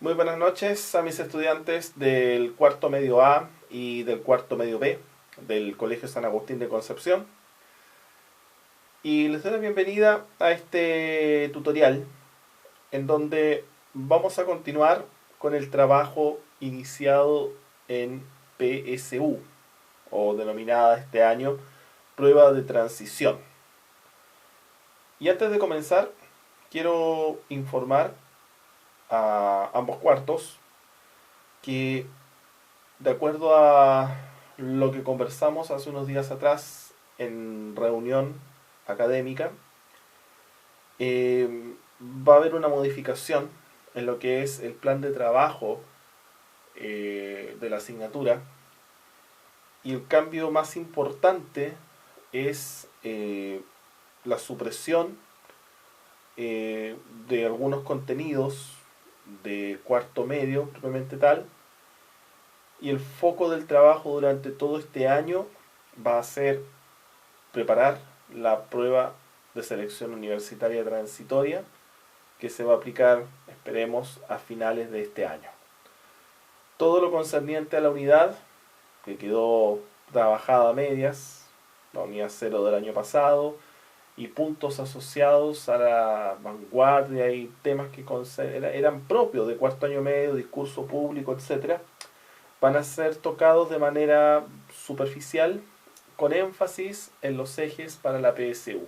Muy buenas noches a mis estudiantes del cuarto medio A y del cuarto medio B del Colegio San Agustín de Concepción. Y les doy la bienvenida a este tutorial en donde vamos a continuar con el trabajo iniciado en PSU, o denominada este año prueba de transición. Y antes de comenzar, quiero informar a ambos cuartos que, de acuerdo a lo que conversamos hace unos días atrás en reunión académica, va a haber una modificación en lo que es el plan de trabajo de la asignatura, y el cambio más importante es la supresión de algunos contenidos de cuarto medio propiamente tal, y el foco del trabajo durante todo este año va a ser preparar la prueba de selección universitaria transitoria que se va a aplicar, esperemos, a finales de este año. Todo lo concerniente a la unidad, que quedó trabajada a medias, la unidad 0 del año pasado, y puntos asociados a la vanguardia y temas que eran propios de cuarto año medio, discurso público, etcétera, van a ser tocados de manera superficial, con énfasis en los ejes para la PSU.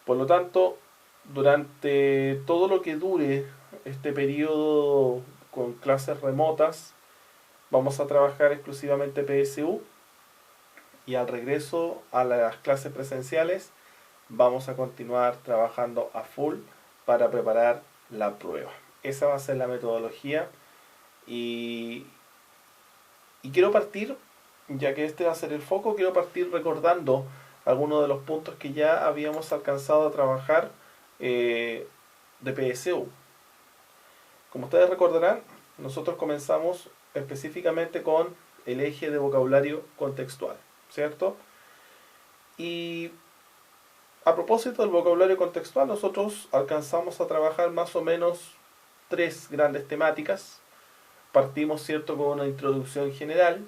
Por lo tanto, durante todo lo que dure este periodo con clases remotas, vamos a trabajar exclusivamente PSU, y al regreso a las clases presenciales vamos a continuar trabajando a full para preparar la prueba. Esa va a ser la metodología, y quiero partir, ya que este va a ser el foco, quiero partir recordando algunos de los puntos que ya habíamos alcanzado a trabajar de PSU. Como ustedes recordarán, nosotros comenzamos específicamente con el eje de vocabulario contextual, ¿cierto? Y a propósito del vocabulario contextual, nosotros alcanzamos a trabajar más o menos tres grandes temáticas. Partimos, ¿cierto?, con una introducción general,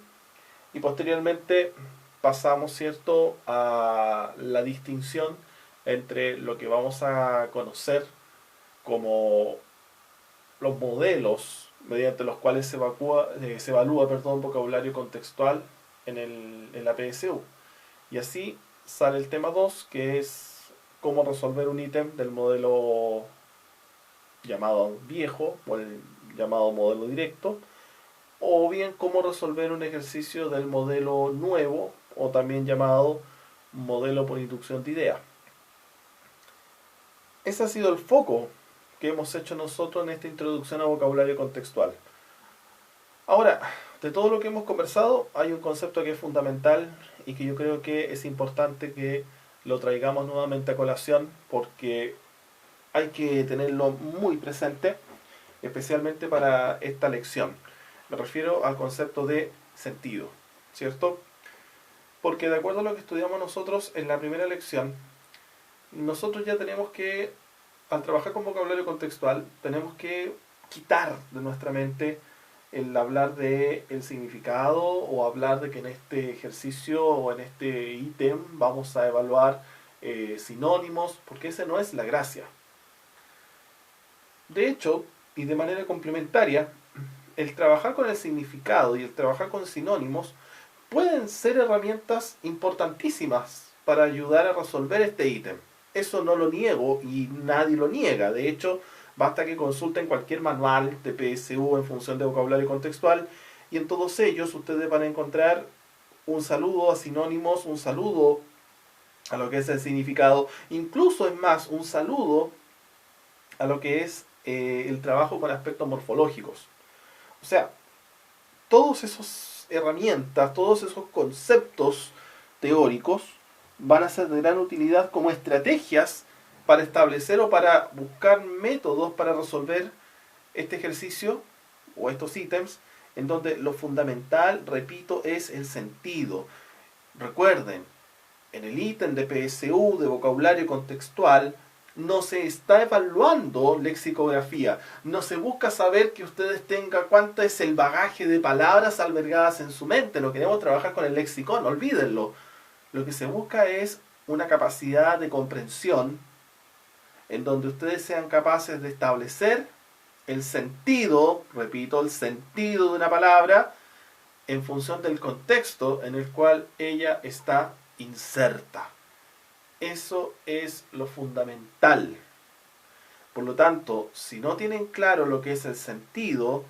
y posteriormente pasamos, ¿cierto?, a la distinción entre lo que vamos a conocer como los modelos mediante los cuales se evalúa vocabulario contextual en la PSU. Y así sale el tema 2, que es cómo resolver un ítem del modelo llamado viejo, o el llamado modelo directo, o bien cómo resolver un ejercicio del modelo nuevo, o también llamado modelo por inducción de idea. Ese ha sido el foco que hemos hecho nosotros en esta introducción a vocabulario contextual. Ahora, de todo lo que hemos conversado, hay un concepto que es fundamental y que yo creo que es importante que lo traigamos nuevamente a colación, porque hay que tenerlo muy presente, especialmente para esta lección. Me refiero al concepto de sentido, ¿cierto? Porque de acuerdo a lo que estudiamos nosotros en la primera lección, nosotros ya tenemos que, al trabajar con vocabulario contextual, tenemos que quitar de nuestra mente el hablar de el significado, o hablar de que en este ejercicio o en este ítem vamos a evaluar sinónimos, porque esa no es la gracia. De hecho, y de manera complementaria, el trabajar con el significado y el trabajar con sinónimos pueden ser herramientas importantísimas para ayudar a resolver este ítem. Eso no lo niego y nadie lo niega. De hecho, basta que consulten cualquier manual de PSU en función de vocabulario contextual, y en todos ellos ustedes van a encontrar un saludo a sinónimos, un saludo a lo que es el significado, incluso es más, un saludo a lo que es el trabajo con aspectos morfológicos. O sea, todas esas herramientas, todos esos conceptos teóricos van a ser de gran utilidad como estrategias para establecer o para buscar métodos para resolver este ejercicio o estos ítems, en donde lo fundamental, repito, es el sentido. Recuerden, en el ítem de PSU, de vocabulario contextual, No se está evaluando lexicografía. No se busca saber que ustedes tengan cuánto es el bagaje de palabras albergadas en su mente. No queremos trabajar con el lexicón, olvídenlo. Lo que se busca es una capacidad de comprensión en donde ustedes sean capaces de establecer el sentido, repito, el sentido de una palabra en función del contexto en el cual ella está inserta. Eso es lo fundamental. Por lo tanto, si no tienen claro lo que es el sentido,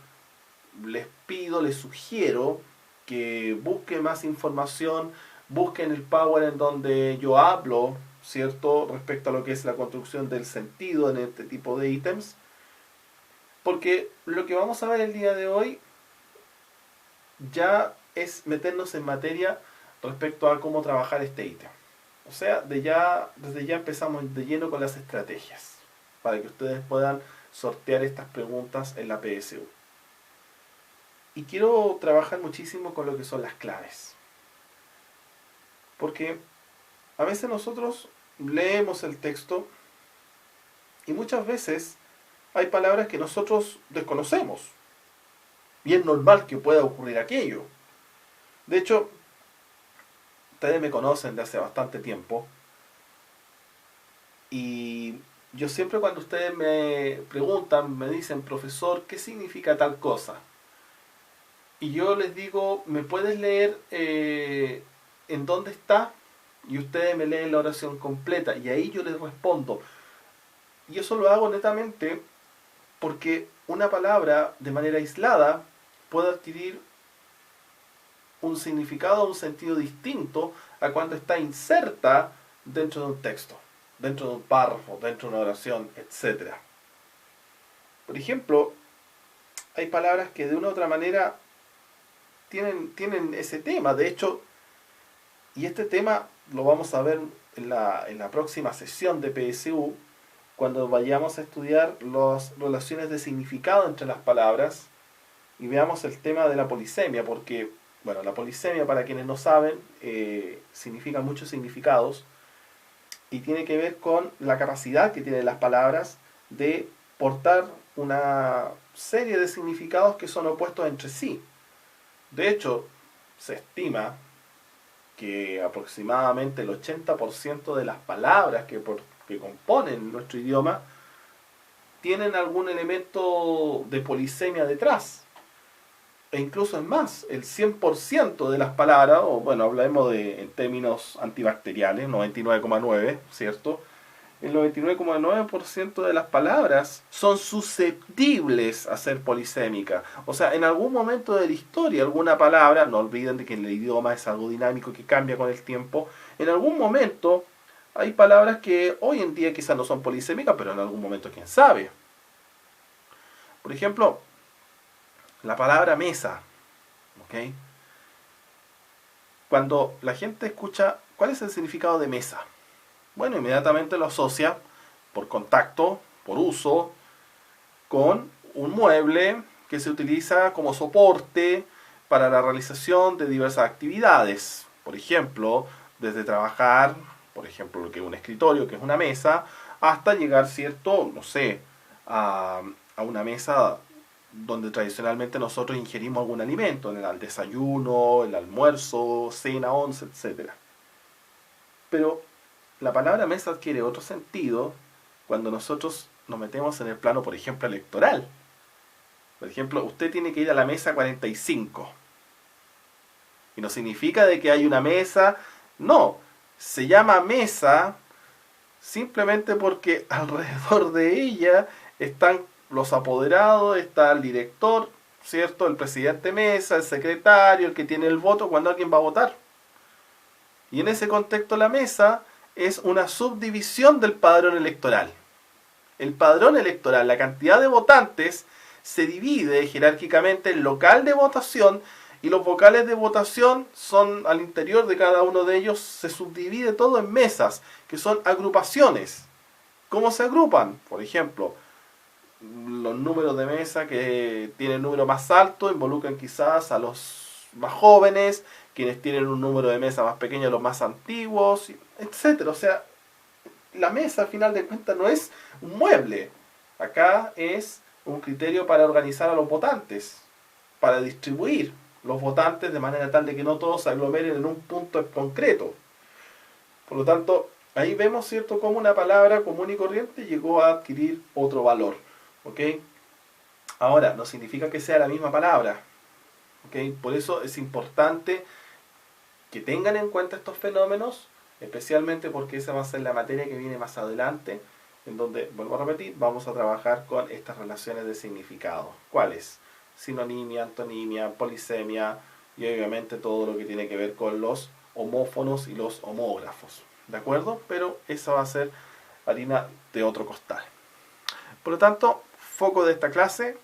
les pido, les sugiero que busquen más información, busquen el Power en donde yo hablo, ¿cierto?, respecto a lo que es la construcción del sentido en este tipo de ítems, porque lo que vamos a ver el día de hoy ya es meternos en materia respecto a cómo trabajar este ítem. O sea, desde ya empezamos de lleno con las estrategias, para que ustedes puedan sortear estas preguntas en la PSU. Y quiero trabajar muchísimo con lo que son las claves. Porque a veces nosotros leemos el texto y muchas veces hay palabras que nosotros desconocemos. Y es normal que pueda ocurrir aquello. De hecho, ustedes me conocen de hace bastante tiempo. Y yo siempre cuando ustedes me preguntan, me dicen, profesor, ¿qué significa tal cosa? Y yo les digo, ¿me puedes leer en dónde está? Y ustedes me leen la oración completa. Y ahí yo les respondo. Y eso lo hago netamente porque una palabra de manera aislada puede adquirir un significado, un sentido distinto a cuando está inserta dentro de un texto, dentro de un párrafo, dentro de una oración, etc. Por ejemplo, hay palabras que de una u otra manera tienen ese tema. De hecho, y este tema lo vamos a ver en la próxima sesión de PSU, cuando vayamos a estudiar las relaciones de significado entre las palabras y veamos el tema de la polisemia, porque, bueno, la polisemia, para quienes no saben, significa muchos significados y tiene que ver con la capacidad que tienen las palabras de portar una serie de significados que son opuestos entre sí. De hecho, se estima que aproximadamente el 80% de las palabras que componen nuestro idioma tienen algún elemento de polisemia detrás. E incluso es más, el 100% de las palabras, o bueno, hablemos en términos antibacteriales, 99,9%, ¿cierto? El 99,9% de las palabras son susceptibles a ser polisémicas. O sea, en algún momento de la historia, alguna palabra, no olviden de que el idioma es algo dinámico que cambia con el tiempo, en algún momento hay palabras que hoy en día quizás no son polisémicas, pero en algún momento quién sabe. Por ejemplo, la palabra mesa, ¿ok? Cuando la gente escucha, ¿cuál es el significado de mesa? Bueno, inmediatamente lo asocia por contacto, por uso, con un mueble que se utiliza como soporte para la realización de diversas actividades. Por ejemplo, desde trabajar, por ejemplo, lo que es un escritorio, que es una mesa, hasta llegar, ¿cierto?, no sé, a una mesa donde tradicionalmente nosotros ingerimos algún alimento, en el desayuno, el almuerzo, cena, once, etc. Pero la palabra mesa adquiere otro sentido cuando nosotros nos metemos en el plano, por ejemplo, electoral. Por ejemplo, usted tiene que ir a la mesa 45. Y no significa de que hay una mesa. No, se llama mesa simplemente porque alrededor de ella están los apoderados, está el director, ¿cierto? El presidente mesa, el secretario, el que tiene el voto cuando alguien va a votar. Y en ese contexto la mesa es una subdivisión del padrón electoral. El padrón electoral, la cantidad de votantes, se divide jerárquicamente en local de votación y los vocales de votación son al interior de cada uno de ellos, se subdivide todo en mesas, que son agrupaciones. ¿Cómo se agrupan? Por ejemplo, los números de mesa que tienen el número más alto involucran quizás a los más jóvenes, quienes tienen un número de mesa más pequeño a los más antiguos, etcétera. O sea, la mesa, al final de cuentas, no es un mueble. Acá es un criterio para organizar a los votantes, para distribuir los votantes de manera tal de que no todos se aglomeren en un punto concreto. Por lo tanto, ahí vemos, ¿cierto?, cómo una palabra común y corriente llegó a adquirir otro valor. ¿Ok? Ahora, no significa que sea la misma palabra. ¿Ok? Por eso es importante que tengan en cuenta estos fenómenos, especialmente porque esa va a ser la materia que viene más adelante, en donde, vuelvo a repetir, vamos a trabajar con estas relaciones de significado. ¿Cuáles? Sinonimia, antonimia, polisemia y obviamente todo lo que tiene que ver con los homófonos y los homógrafos. ¿De acuerdo? Pero esa va a ser harina de otro costal. Por lo tanto, foco de esta clase,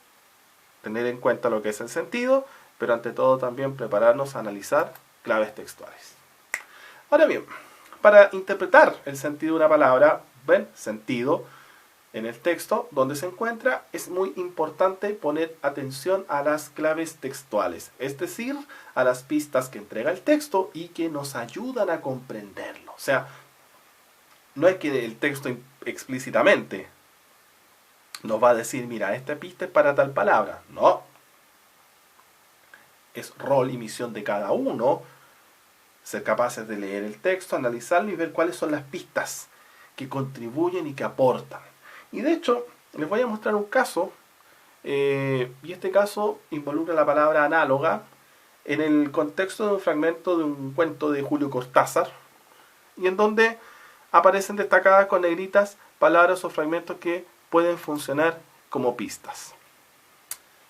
tener en cuenta lo que es el sentido, pero ante todo también prepararnos a analizar claves textuales. Ahora bien, para interpretar el sentido de una palabra, ven, sentido, en el texto donde se encuentra, es muy importante poner atención a las claves textuales, es decir, a las pistas que entrega el texto y que nos ayudan a comprenderlo. O sea, no es que el texto explícitamente nos va a decir, mira, esta pista es para tal palabra. No. Es rol y misión de cada uno ser capaces de leer el texto, analizarlo y ver cuáles son las pistas que contribuyen y que aportan. Y de hecho, les voy a mostrar un caso, y este caso involucra la palabra análoga en el contexto de un fragmento de un cuento de Julio Cortázar, y en donde aparecen destacadas con negritas palabras o fragmentos que pueden funcionar como pistas.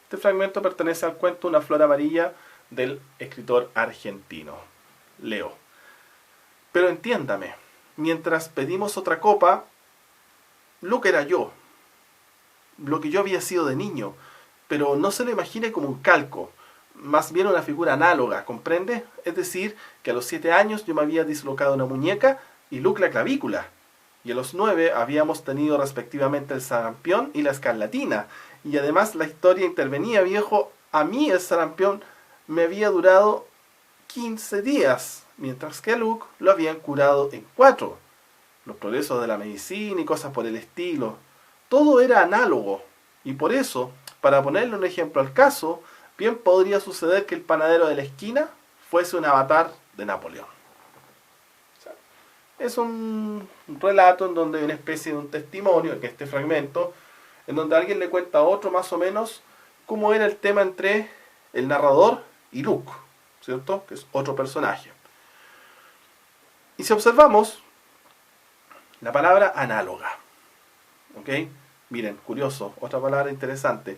Este fragmento pertenece al cuento Una flor amarilla del escritor argentino. Leo. Pero entiéndame, mientras pedimos otra copa, Luke era yo, lo que yo había sido de niño, pero no se lo imagine como un calco, más bien una figura análoga, ¿comprende? Es decir, que a los 7 años yo me había dislocado una muñeca y Luke la clavícula, y a los 9 habíamos tenido respectivamente el sarampión y la escarlatina, y además la historia intervenía, viejo, a mí el sarampión me había durado 15 días, mientras que a Luke lo habían curado en 4. Los progresos de la medicina y cosas por el estilo, todo era análogo, y por eso, para ponerle un ejemplo al caso, bien podría suceder que el panadero de la esquina fuese un avatar de Napoleón. O sea, es un relato en donde hay una especie de un testimonio, en este fragmento, en donde alguien le cuenta a otro más o menos cómo era el tema entre el narrador y Luke, ¿cierto? Que es otro personaje. Y si observamos la palabra análoga, ¿ok? Miren, curioso, otra palabra interesante,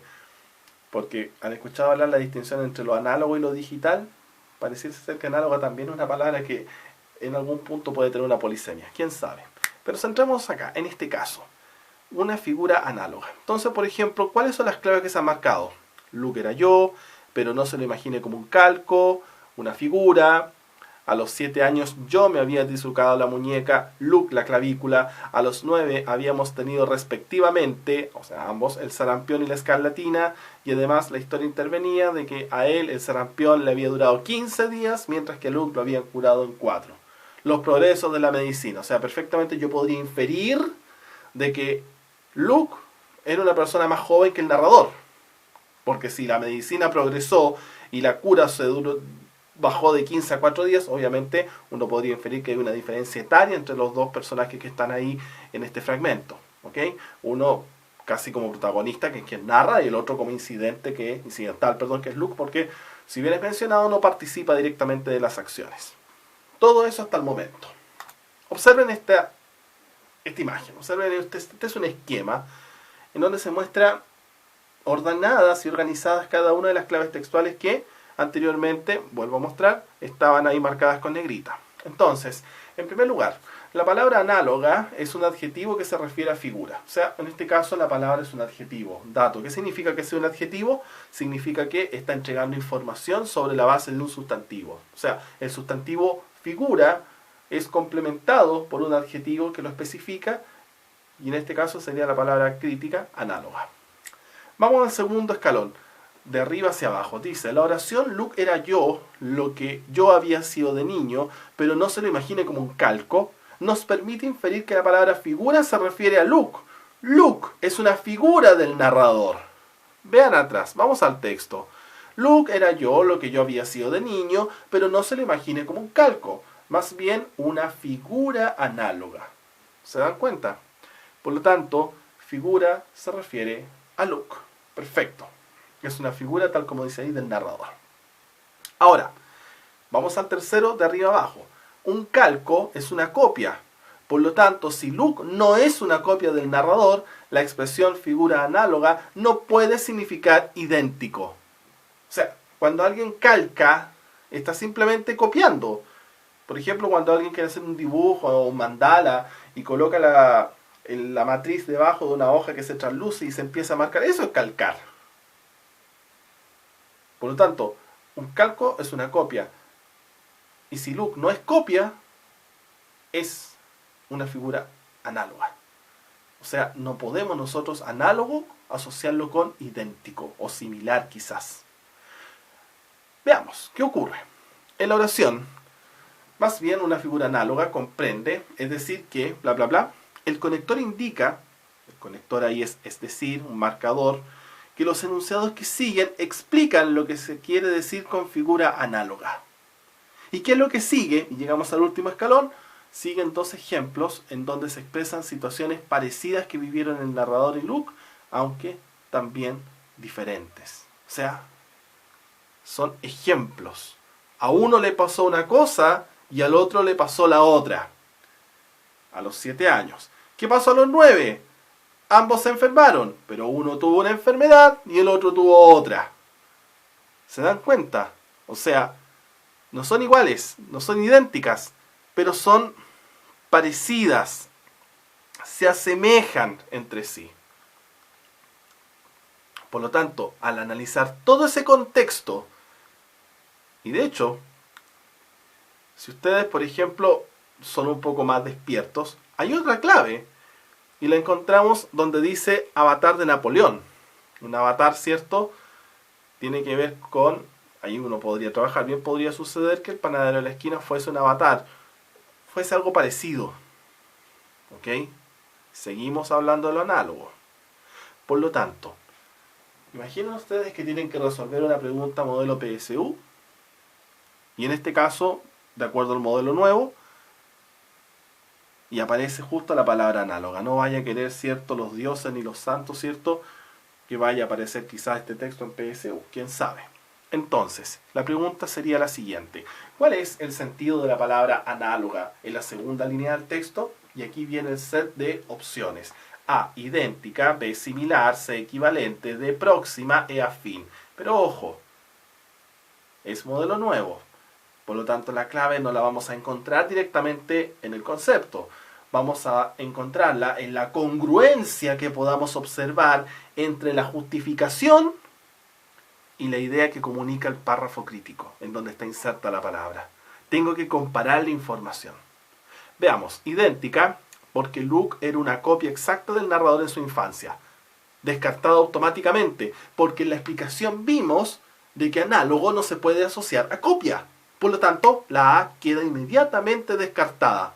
porque han escuchado hablar la distinción entre lo análogo y lo digital. Pareciera ser que análoga también es una palabra que en algún punto puede tener una polisemia, quién sabe. Pero centremos acá, en este caso, una figura análoga. Entonces, por ejemplo, ¿cuáles son las claves que se han marcado? Luke era yo, pero no se lo imagine como un calco, una figura. A los 7 años yo me había dislocado la muñeca, Luke la clavícula. A los 9 habíamos tenido respectivamente, o sea, ambos, el sarampión y la escarlatina. Y además la historia intervenía de que a él el sarampión le había durado 15 días, mientras que a Luke lo habían curado en 4. Los progresos de la medicina. O sea, perfectamente yo podría inferir de que Luke era una persona más joven que el narrador. Porque si la medicina progresó y la cura bajó de 15 a 4 días, obviamente uno podría inferir que hay una diferencia etaria entre los dos personajes que están ahí en este fragmento. ¿Okay? Uno casi como protagonista, que es quien narra, y el otro como incidental, que es Luke, porque si bien es mencionado, no participa directamente de las acciones. Todo eso hasta el momento. Observen esta imagen. Observen, este es un esquema en donde se muestra ordenadas y organizadas cada una de las claves textuales que anteriormente, vuelvo a mostrar, estaban ahí marcadas con negrita. Entonces, en primer lugar, la palabra análoga es un adjetivo que se refiere a figura. O sea, en este caso la palabra es un adjetivo, dato. ¿Qué significa que sea un adjetivo? Significa que está entregando información sobre la base de un sustantivo. O sea, el sustantivo figura es complementado por un adjetivo que lo especifica, y en este caso sería la palabra crítica, análoga. Vamos al segundo escalón, de arriba hacia abajo. Dice, la oración Luke era yo, lo que yo había sido de niño, pero no se lo imagine como un calco, nos permite inferir que la palabra figura se refiere a Luke. Luke es una figura del narrador. Vean atrás, vamos al texto. Luke era yo, lo que yo había sido de niño, pero no se lo imagine como un calco, más bien una figura análoga. ¿Se dan cuenta? Por lo tanto, figura se refiere a Luke. Perfecto. Es una figura tal como dice ahí del narrador. Ahora, vamos al tercero de arriba abajo. Un calco es una copia. Por lo tanto, si Luke no es una copia del narrador, la expresión figura análoga no puede significar idéntico. O sea, cuando alguien calca, está simplemente copiando. Por ejemplo, cuando alguien quiere hacer un dibujo o un mandala y coloca la matriz debajo de una hoja que se trasluce y se empieza a marcar, eso es calcar. Por lo tanto, un calco es una copia. Y si Luke no es copia, es una figura análoga. O sea, no podemos nosotros análogo asociarlo con idéntico o similar quizás. Veamos, ¿qué ocurre? En la oración, más bien una figura análoga comprende, es decir que, bla, bla, bla, el conector indica, el conector ahí es decir, un marcador, que los enunciados que siguen explican lo que se quiere decir con figura análoga. ¿Y qué es lo que sigue? Y llegamos al último escalón. Siguen dos ejemplos en donde se expresan situaciones parecidas que vivieron el narrador y Luke, aunque también diferentes. O sea, son ejemplos. A uno le pasó una cosa y al otro le pasó la otra. A los 7 años. ¿Qué pasó a los 9? Ambos se enfermaron, pero uno tuvo una enfermedad y el otro tuvo otra. ¿Se dan cuenta? O sea, no son iguales, no son idénticas, pero son parecidas, se asemejan entre sí. Por lo tanto, al analizar todo ese contexto, y de hecho, si ustedes, por ejemplo, son un poco más despiertos, hay otra clave, y la encontramos donde dice avatar de Napoleón. Un avatar, ¿cierto? Tiene que ver con, ahí uno podría trabajar, bien podría suceder que el panadero de la esquina fuese un avatar, fuese algo parecido. ¿Ok? Seguimos hablando de lo análogo. Por lo tanto, imaginen ustedes que tienen que resolver una pregunta modelo PSU, y en este caso, de acuerdo al modelo nuevo, y aparece justo la palabra análoga. No vaya a querer, ¿cierto?, los dioses ni los santos, ¿cierto?, que vaya a aparecer quizás este texto en PSU. ¿Quién sabe? Entonces, la pregunta sería la siguiente. ¿Cuál es el sentido de la palabra análoga en la segunda línea del texto? Y aquí viene el set de opciones. A, idéntica. B, similar. C, equivalente. D, próxima. E, afín. Pero ojo, es modelo nuevo. Por lo tanto, la clave no la vamos a encontrar directamente en el concepto. Vamos a encontrarla en la congruencia que podamos observar entre la justificación y la idea que comunica el párrafo crítico, en donde está inserta la palabra. Tengo que comparar la información. Veamos, idéntica, porque Luke era una copia exacta del narrador en su infancia. Descartado automáticamente, porque en la explicación vimos de que análogo no se puede asociar a copia. Por lo tanto, la A queda inmediatamente descartada.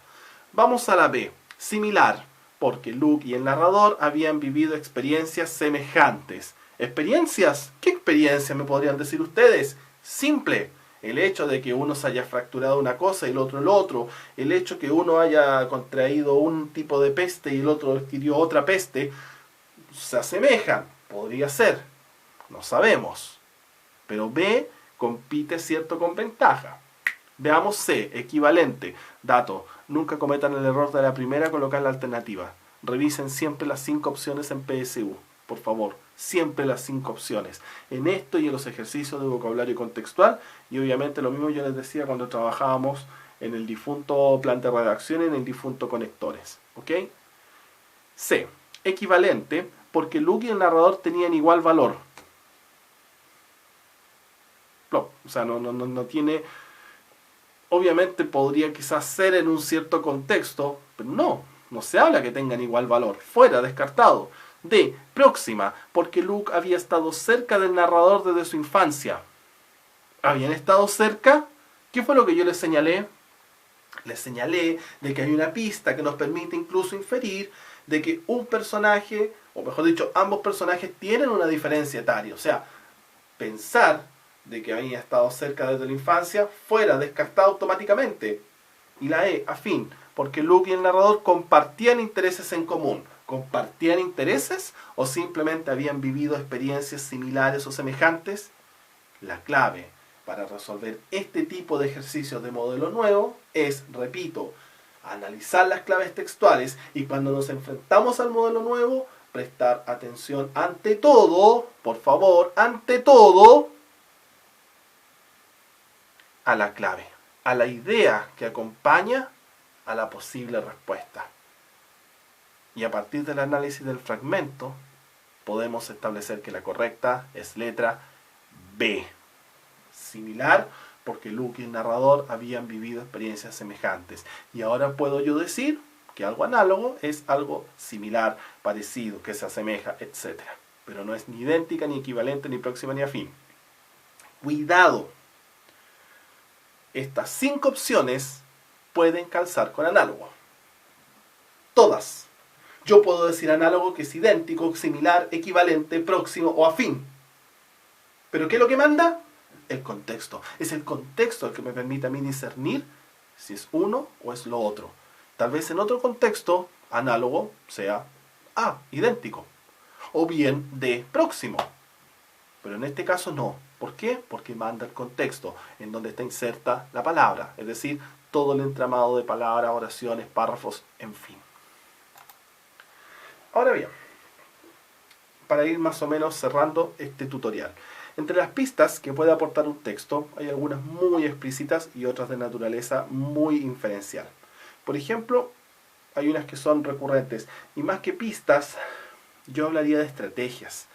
Vamos a la B, similar, porque Luke y el narrador habían vivido experiencias semejantes. ¿Experiencias? ¿Qué experiencias me podrían decir ustedes? Simple. El hecho de que uno se haya fracturado una cosa y el otro el otro. El hecho que uno haya contraído un tipo de peste y el otro adquirió otra peste. Se asemejan. Podría ser. No sabemos. Pero B compite, ¿cierto?, con ventaja. Veamos C, equivalente. Dato, nunca cometan el error de la primera colocar la alternativa. Revisen siempre las 5 opciones en PSU. Por favor, siempre las 5 opciones. En esto y en los ejercicios de vocabulario contextual. Y obviamente lo mismo yo les decía cuando trabajábamos en el difunto plan de redacción y en el difunto conectores. ¿Ok? C, equivalente, porque Luke y el narrador tenían igual valor. No, o sea, no tiene... Obviamente podría quizás ser en un cierto contexto, pero no se habla que tengan igual valor. Fuera, descartado. D, próxima, porque Luke había estado cerca del narrador desde su infancia. ¿Habían estado cerca? ¿Qué fue lo que yo les señalé? Les señalé de que hay una pista que nos permite incluso inferir de que un personaje, o mejor dicho, ambos personajes tienen una diferencia etaria. O sea, pensar de que había estado cerca desde la infancia fuera descartado automáticamente. Y la E, afín, porque Luke y el narrador compartían intereses en común. ¿Compartían intereses o simplemente habían vivido experiencias similares o semejantes? La clave para resolver este tipo de ejercicios de modelo nuevo es, repito, analizar las claves textuales y cuando nos enfrentamos al modelo nuevo, prestar atención ante todo, por favor, ante todo, a la clave, a la idea que acompaña a la posible respuesta. Y a partir del análisis del fragmento, podemos establecer que la correcta es letra B. Similar, porque Luke y el narrador habían vivido experiencias semejantes. Y ahora puedo yo decir que algo análogo es algo similar, parecido, que se asemeja, etc. Pero no es ni idéntica, ni equivalente, ni próxima, ni afín. Cuidado. Estas 5 opciones pueden calzar con análogo. Todas. Yo puedo decir análogo que es idéntico, similar, equivalente, próximo o afín. ¿Pero qué es lo que manda? El contexto. Es el contexto el que me permite a mí discernir si es uno o es lo otro. Tal vez en otro contexto, análogo sea A, idéntico. O bien D, próximo. Pero en este caso no. ¿Por qué? Porque manda el contexto en donde está inserta la palabra. Es decir, todo el entramado de palabras, oraciones, párrafos, en fin. Ahora bien, para ir más o menos cerrando este tutorial. Entre las pistas que puede aportar un texto, hay algunas muy explícitas y otras de naturaleza muy inferencial. Por ejemplo, hay unas que son recurrentes. Y más que pistas, yo hablaría de estrategias.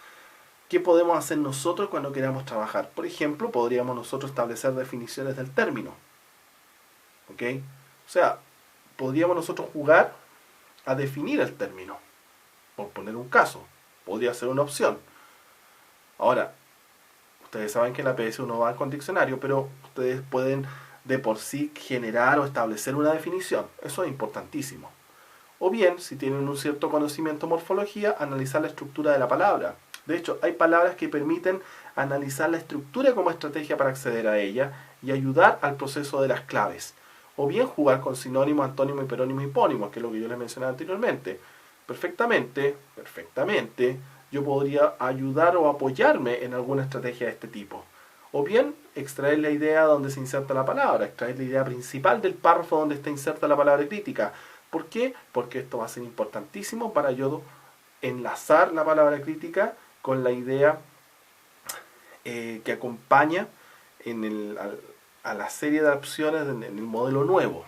¿Qué podemos hacer nosotros cuando queramos trabajar? Por ejemplo, podríamos nosotros establecer definiciones del término. ¿Ok? O sea, podríamos nosotros jugar a definir el término. Por poner un caso, podría ser una opción. Ahora, ustedes saben que en la PS uno va con diccionario, pero ustedes pueden de por sí generar o establecer una definición. Eso es importantísimo. O bien, si tienen un cierto conocimiento de morfología, analizar la estructura de la palabra. De hecho, hay palabras que permiten analizar la estructura como estrategia para acceder a ella y ayudar al proceso de las claves. O bien jugar con sinónimos, antónimos, hiperónimos y hipónimos, que es lo que yo les mencionaba anteriormente. Perfectamente, yo podría ayudar o apoyarme en alguna estrategia de este tipo. O bien, extraer la idea donde se inserta la palabra, extraer la idea principal del párrafo donde está inserta la palabra crítica. ¿Por qué? Porque esto va a ser importantísimo para yo enlazar la palabra crítica con la idea que acompaña a la serie de opciones en el modelo nuevo.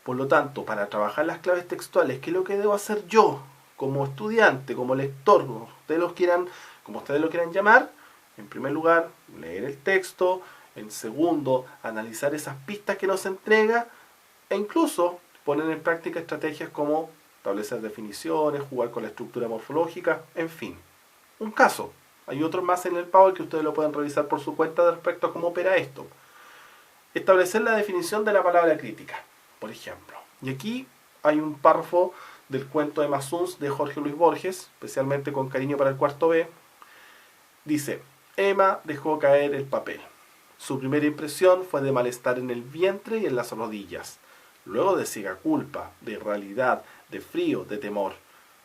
Por lo tanto, para trabajar las claves textuales, ¿qué es lo que debo hacer yo como estudiante, como lector, como ustedes lo quieran llamar? En primer lugar, leer el texto. En segundo, analizar esas pistas que nos entrega e incluso poner en práctica estrategias como establecer definiciones, jugar con la estructura morfológica, en fin. Un caso. Hay otros más en el Power que ustedes lo pueden revisar por su cuenta respecto a cómo opera esto. Establecer la definición de la palabra crítica, por ejemplo. Y aquí hay un párrafo del cuento de Mazuns de Jorge Luis Borges, especialmente con cariño para el cuarto B. Dice: Emma dejó caer el papel. Su primera impresión fue de malestar en el vientre y en las rodillas. Luego de ciega culpa, de irrealidad, de frío, de temor.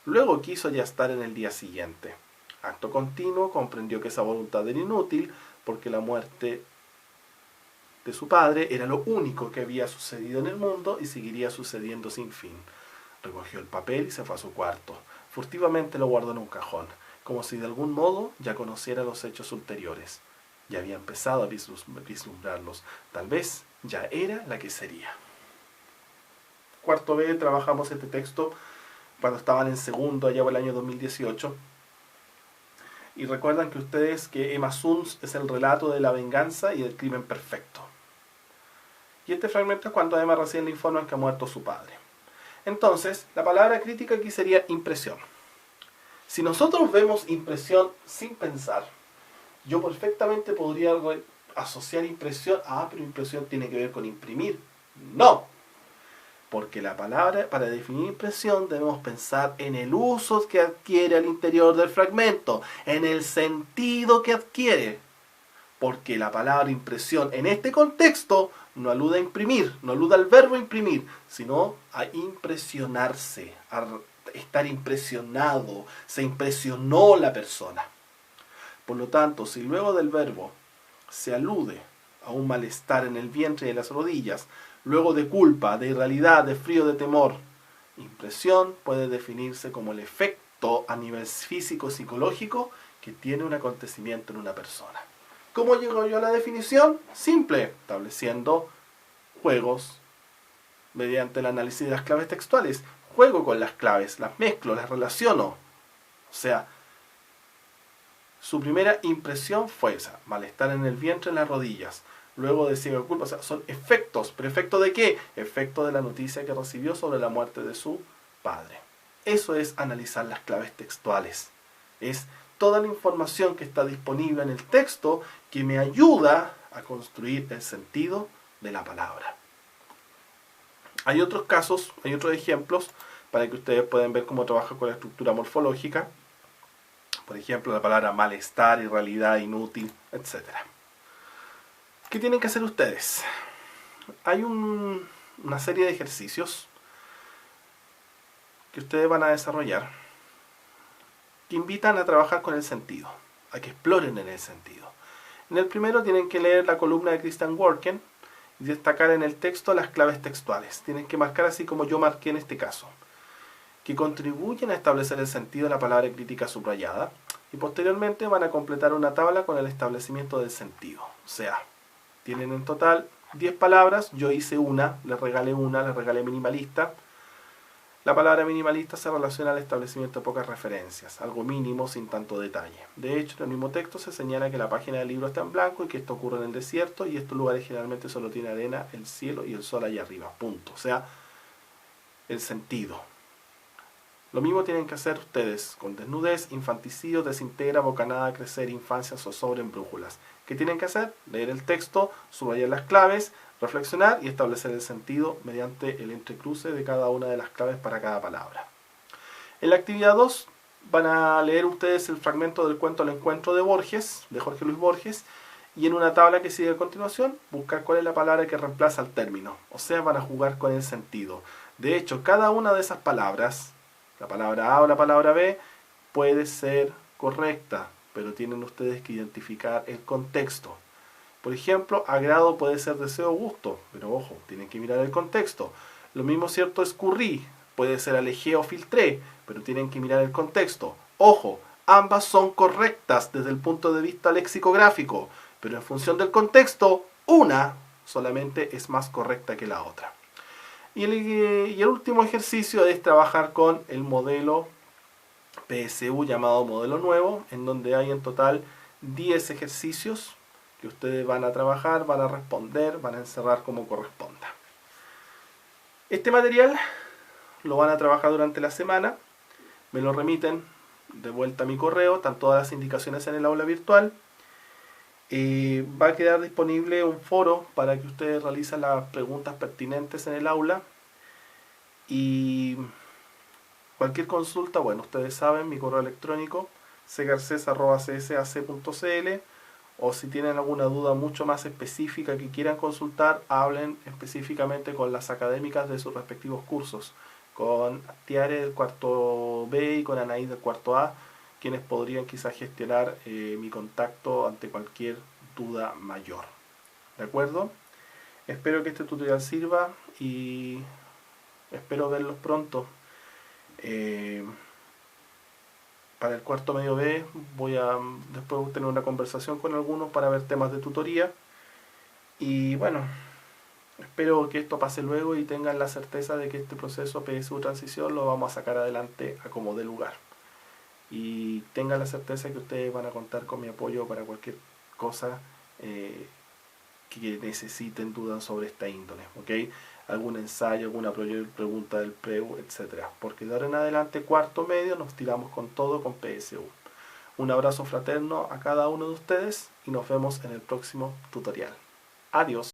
Luego quiso ya estar en el día siguiente. Acto continuo comprendió que esa voluntad era inútil porque la muerte de su padre era lo único que había sucedido en el mundo y seguiría sucediendo sin fin. Recogió el papel y se fue a su cuarto. Furtivamente lo guardó en un cajón, como si de algún modo ya conociera los hechos ulteriores. Ya había empezado a vislumbrarlos. Tal vez ya era la que sería. Cuarto B, trabajamos este texto cuando estaban en segundo, allá por el año 2018. Y recuerdan que ustedes que Emma Suns es el relato de la venganza y del crimen perfecto. Y este fragmento es cuando a Emma recién le informan que ha muerto su padre. Entonces, la palabra crítica aquí sería impresión. Si nosotros vemos impresión sin pensar, yo perfectamente podría asociar impresión, pero impresión tiene que ver con imprimir. No, porque la palabra, para definir impresión, debemos pensar en el uso que adquiere al interior del fragmento, en el sentido que adquiere. Porque la palabra impresión en este contexto no alude a imprimir, no alude al verbo imprimir, sino a impresionarse, a estar impresionado, se impresionó la persona. Por lo tanto, si luego del verbo se alude a un malestar en el vientre y en las rodillas, luego de culpa, de irrealidad, de frío, de temor, impresión puede definirse como el efecto a nivel físico-psicológico que tiene un acontecimiento en una persona. ¿Cómo llego yo a la definición? Simple, estableciendo juegos mediante el análisis de las claves textuales. Juego con las claves, las mezclo, las relaciono. O sea, su primera impresión fue esa, malestar en el vientre, en las rodillas. Luego decía culpa, o sea, son efectos. ¿Pero efecto de qué? Efecto de la noticia que recibió sobre la muerte de su padre. Eso es analizar las claves textuales. Es toda la información que está disponible en el texto que me ayuda a construir el sentido de la palabra. Hay otros casos, hay otros ejemplos para que ustedes puedan ver cómo trabaja con la estructura morfológica. Por ejemplo, la palabra malestar, irrealidad, inútil, etc. ¿Qué tienen que hacer ustedes? Hay una serie de ejercicios que ustedes van a desarrollar que invitan a trabajar con el sentido, a que exploren en el sentido. En el primero tienen que leer la columna de Christian Worken y destacar en el texto las claves textuales. Tienen que marcar así como yo marqué en este caso, que contribuyen a establecer el sentido de la palabra crítica subrayada, y posteriormente van a completar una tabla con el establecimiento del sentido. O sea, tienen en total 10 palabras, yo hice una, les regalé minimalista. La palabra minimalista se relaciona al establecimiento de pocas referencias, algo mínimo sin tanto detalle. De hecho, en el mismo texto se señala que la página del libro está en blanco y que esto ocurre en el desierto, y estos lugares generalmente solo tienen arena, el cielo y el sol allá arriba, punto. O sea, el sentido. Lo mismo tienen que hacer ustedes con desnudez, infanticidio, desintegra, bocanada, crecer, infancia, zozobra en brújulas. ¿Qué tienen que hacer? Leer el texto, subrayar las claves, reflexionar y establecer el sentido mediante el entrecruce de cada una de las claves para cada palabra. En la actividad 2 van a leer ustedes el fragmento del cuento El encuentro de Borges, de Jorge Luis Borges, y en una tabla que sigue a continuación, buscar cuál es la palabra que reemplaza al término. O sea, van a jugar con el sentido. De hecho, cada una de esas palabras, la palabra A o la palabra B, puede ser correcta, pero tienen ustedes que identificar el contexto. Por ejemplo, agrado puede ser deseo o gusto, pero ojo, tienen que mirar el contexto. Lo mismo cierto escurrí, puede ser alejé o filtré, pero tienen que mirar el contexto. Ojo, ambas son correctas desde el punto de vista lexicográfico, pero en función del contexto, una solamente es más correcta que la otra. Y el último ejercicio es trabajar con el modelo PSU llamado modelo nuevo, en donde hay en total 10 ejercicios que ustedes van a trabajar, van a responder, van a encerrar como corresponda. Este material lo van a trabajar durante la semana, me lo remiten de vuelta a mi correo, están todas las indicaciones en el aula virtual. Va a quedar disponible un foro para que ustedes realicen las preguntas pertinentes en el aula, y cualquier consulta, bueno, ustedes saben, mi correo electrónico cgarces@csac.cl, o si tienen alguna duda mucho más específica que quieran consultar, hablen específicamente con las académicas de sus respectivos cursos, con Tiare del cuarto B y con Anaí del cuarto A, quienes podrían quizás gestionar mi contacto ante cualquier duda mayor. ¿De acuerdo? Espero que este tutorial sirva y espero verlos pronto. Para el cuarto medio B voy a después tener una conversación con algunos para ver temas de tutoría, y bueno, espero que esto pase luego y tengan la certeza de que este proceso PSU transición lo vamos a sacar adelante a como dé lugar, y tengan la certeza que ustedes van a contar con mi apoyo para cualquier cosa que necesiten, dudas sobre esta índole, ¿ok? Algún ensayo, alguna pregunta del PREU, etc. Porque de ahora en adelante, cuarto medio, nos tiramos con todo con PSU. Un abrazo fraterno a cada uno de ustedes y nos vemos en el próximo tutorial. Adiós.